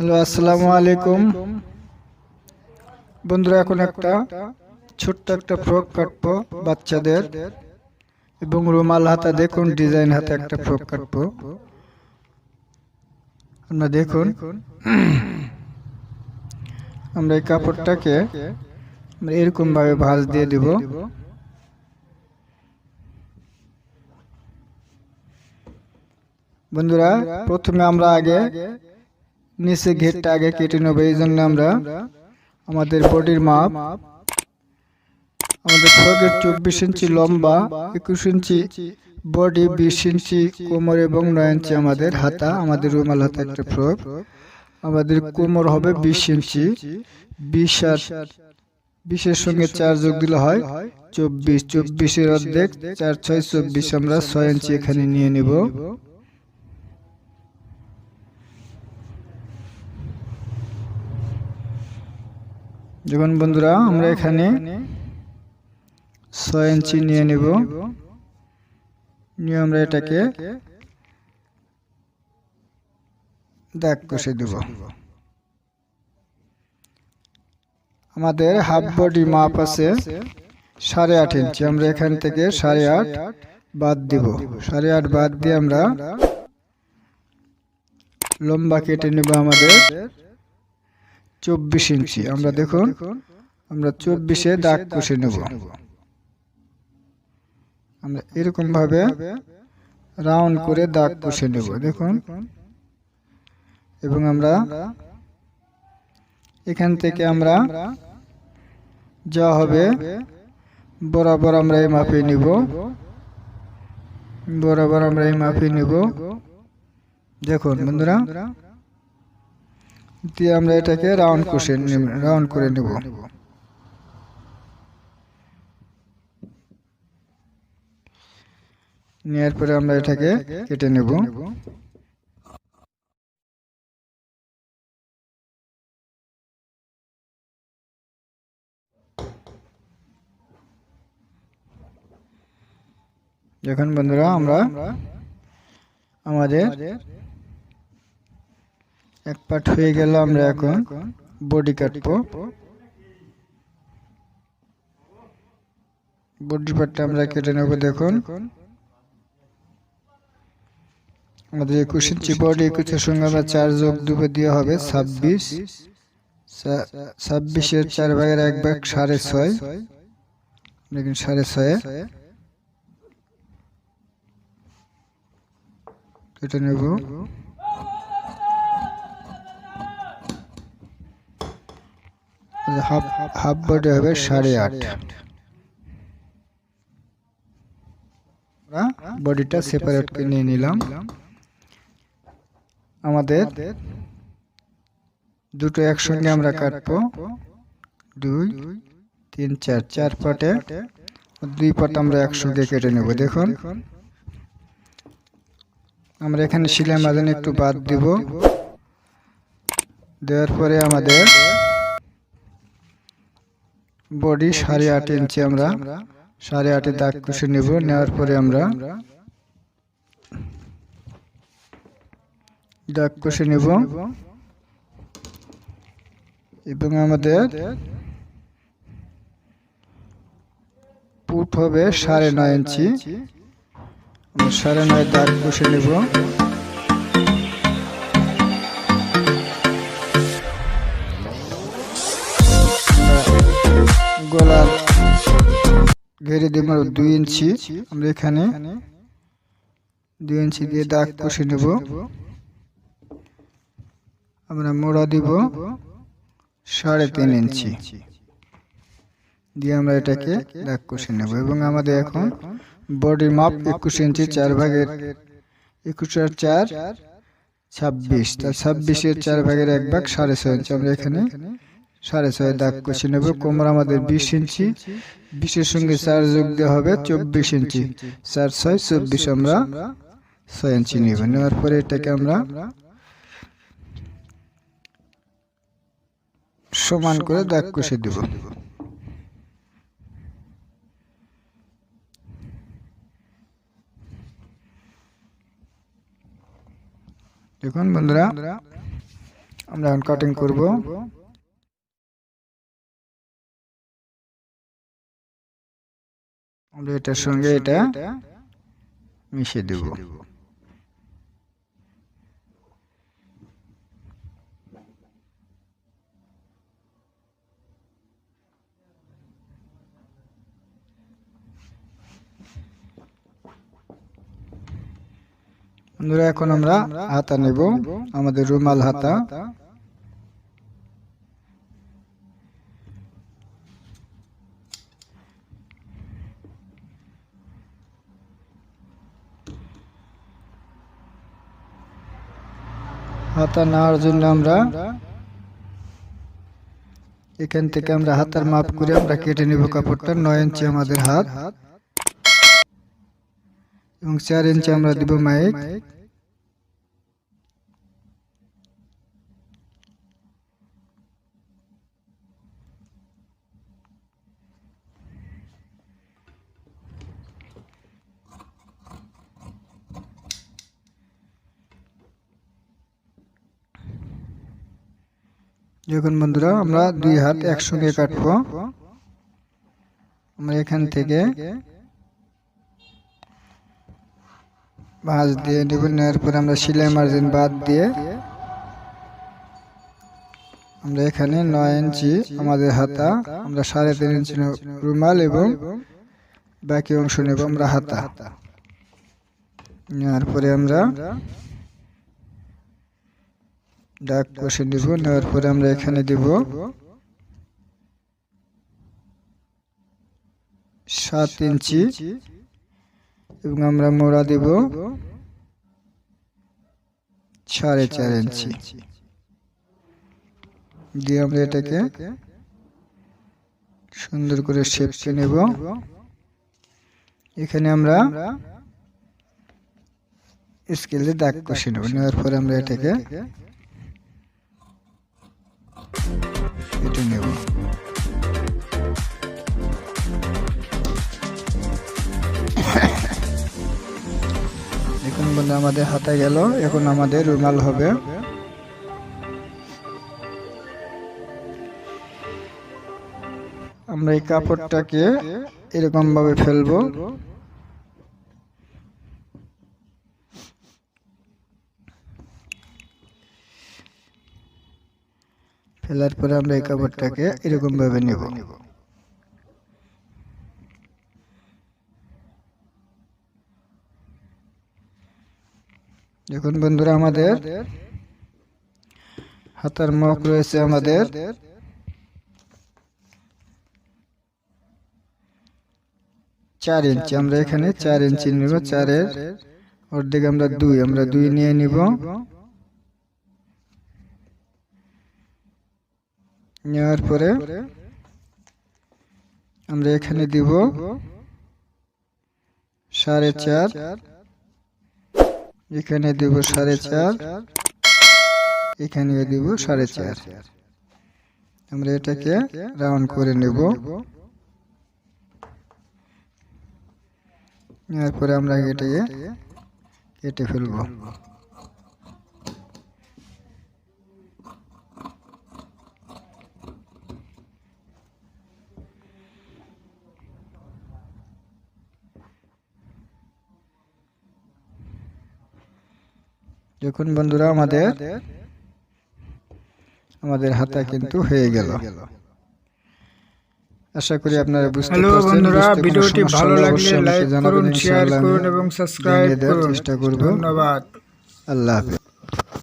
Hello, আসসালামু আলাইকুম বন্ধুরা। এখন একটা ছোট্ট একটা ফ্রক কাটবো বাচ্চাদের, এবং রুমাল হাতা দেখুন, ডিজাইন হাতে একটা ফ্রক কাটবো। আমরা দেখুন, আমরা এই কাপড়টাকে এরকম ভাবে ভাঁজ দিয়ে দিব। বন্ধুরা, প্রথমে আমরা আগে নিচে ঘেরটা আগে কেটে নেব। এই জন্য আমরা আমাদের বডির মাপ, আমাদের ফ্রকের 24 ইঞ্চি লম্বা, 21 ইঞ্চি বডি, 20 ইঞ্চি কোমর এবং 9 ইঞ্চি আমাদের হাতা। আমাদের রুমাল হাতা একটা ফ্রক। আমাদের কোমর হবে 20 ইঞ্চি। 20 আর 20 এর সঙ্গে 4 যোগ দিলে হয় 24। 24 এর অর্ধেক 4 6 24। আমরা 6 ইঞ্চি এখানে নিয়ে নিব। দেখুন বন্ধুরা, আমরা এখানে 6 ইঞ্চি নিয়ে নিব। নিয়ে আমরা এটাকে দাগ কষে দেব। আমাদের হাফ বডি মাপ আছে 8.5 ইঞ্চি। আমরা এখান থেকে 8.5 বাদ দিব। 8.5 বাদ দিয়ে আমরা লম্বা কেটে নেব আমাদের 24 ইঞ্চি। আমরা দেখুন, আমরা 24-এ দাগ কষে নেব। আমরা এরকম ভাবে রাউন্ড করে দাগ কষে নেব, দেখুন। এবং আমরা এখান থেকে আমরা যা হবে বরাবর আমরা এই মাপে নিব। বরাবর আমরা এই মাপে নিব, দেখুন বন্ধুরা। দিয়ে আমরা এটাকে রাউন্ড করে নেব। নেওয়ার পরে আমরা এটাকে কেটে নেব। দেখুন বন্ধুরা, আমরা আমাদের এক পার্ট হয়ে গেল। আমরা এখন বডি কাটবো। বডি পার্টটা আমরা কেটে নেব। দেখুন, আমাদের 21 ইঞ্চি বডি, 21 এর সঙ্গে আমরা 4 যোগ দিয়ে হবে 26। 26 এর 4 ভাগের 1 ভাগ 6.5। দেখুন 6.5 কেটে নেব। হাফ বডি হবে 8.5। বডিটা সেপারেট করে নিয়ে নিলাম। আমাদের দুটো একসঙ্গে আমরা কাটবো। 2 3 4 4 পার্টে 2 পার্ট আমরা একসঙ্গে কেটে নেব। দেখুন, আমরা এখানে সেলাই মাঝখান একটু বাদ দিব। দেওয়ার পরে আমাদের বডি 8.5 ইঞ্চি, আমরা 8.5 দাগ কষে নেব। নেওয়ার পরে আমরা দাগ কষে নেব। এবং আমাদের পুট হবে 9.5 ইঞ্চি। 9.5 দাগ কষে নেব। গলার ঘেরে দেব 2 ইঞ্চি। আমরা এখানে 2 ইঞ্চি দিয়ে দাগ কষে নেব। আমরা মোড়া দিব 3.5 ইঞ্চি দিয়ে আমরা এটাকে দাগ কষে নেব। এবং আমাদের এখন বডির মাপ 21 ইঞ্চি, 4 ভাগের 21 আর 4 26। তার 26 এর 4 ভাগের 1 ভাগ 6.5 ইঞ্চি। আমরা এখানে 6.5 দাগ কষে নেব। কোমর আমাদের 20 ইঞ্চি। 20 এর সঙ্গে 4 যোগ দেওয়া হবে 24 ইঞ্চি। 4 6 24। আমরা 6 ইঞ্চি নেব। নেওয়ার পরে এটাকে আমরা সমান করে দাগ কষে দেব। দেখুন বন্ধুরা, আমরা এখন কাটিং করব। আমরা এটার সঙ্গে এটা মিশিয়ে দেব। বন্ধুরা এখন আমরা হাতা নেব, আমাদের রুমাল হাতা। হাতা নেওয়ার জন্য আমরা এখান থেকে আমরা হাতার মাপ করে আমরা কেটে নেব কাপড়টা। 9 ইঞ্চি আমাদের হাত এবং 4 ইঞ্চি আমরা দিব মাইক। যখন বন্ধুরা আমরা 2 হাত একসঙ্গে কাটবো, আমরা এখান থেকে ভাঁজ দিয়ে নেব। নেওয়ার পর আমরা সেলাই মার্জিন বাদ দিয়ে আমরা এখানে 9 ইঞ্চি আমাদের হাতা, আমরা 3.5 ইঞ্চি রুমাল এবং বাকি অংশ নেব আমরা হাতা। নেওয়ার পরে আমরা দাগ কষে নেব। নেওয়ার পরে আমরা এখানে দেব 7 ইঞ্চি এবং আমরা মোড়া দেব 4.5 ইঞ্চি দিয়ে আমরা এটাকে সুন্দর করে শেপ করে নেব। এখানে আমরা স্কেল দিয়ে দাগ কষে নেব। নেওয়ার পরে আমরা এটাকে কেটে নেব। এখন বন্ধু আমাদের হাতে গেল, এখন আমাদের রুমাল হবে। আমরা এই কাপড়টাকে এরকম ভাবে ফেলবো। ফেলার পরে আমরা এই কাপড়টাকে এরকম ভাবে নেব। দেখুন বন্ধুরা আমাদের হাতার মুখ রয়েছে আমাদের 4 ইঞ্চি। আমরা এখানে 4 ইঞ্চি নেব। 4-এর অর্ধেক আমরা 2, আমরা 2 নিয়ে নিব। নেওয়ার পরে আমরা এখানে দিব 4.5, এখানে দিব 4.5, এখানে দিব 4.5। আমরা এটাকে রাউন্ড করে নেব। নেওয়ার পরে আমরা এটাকে কেটে ফেলব। দেখুন বন্ধুরা আমাদের হাতা কিন্তু হয়ে গেল। আশা করি আপনারা বুঝতে পারছেন। হ্যালো বন্ধুরা, ভিডিওটি ভালো লাগলে লাইক করুন, শেয়ার করুন এবং সাবস্ক্রাইব করুন। চেষ্টা করব। ধন্যবাদ। আল্লাহ হাফেজ।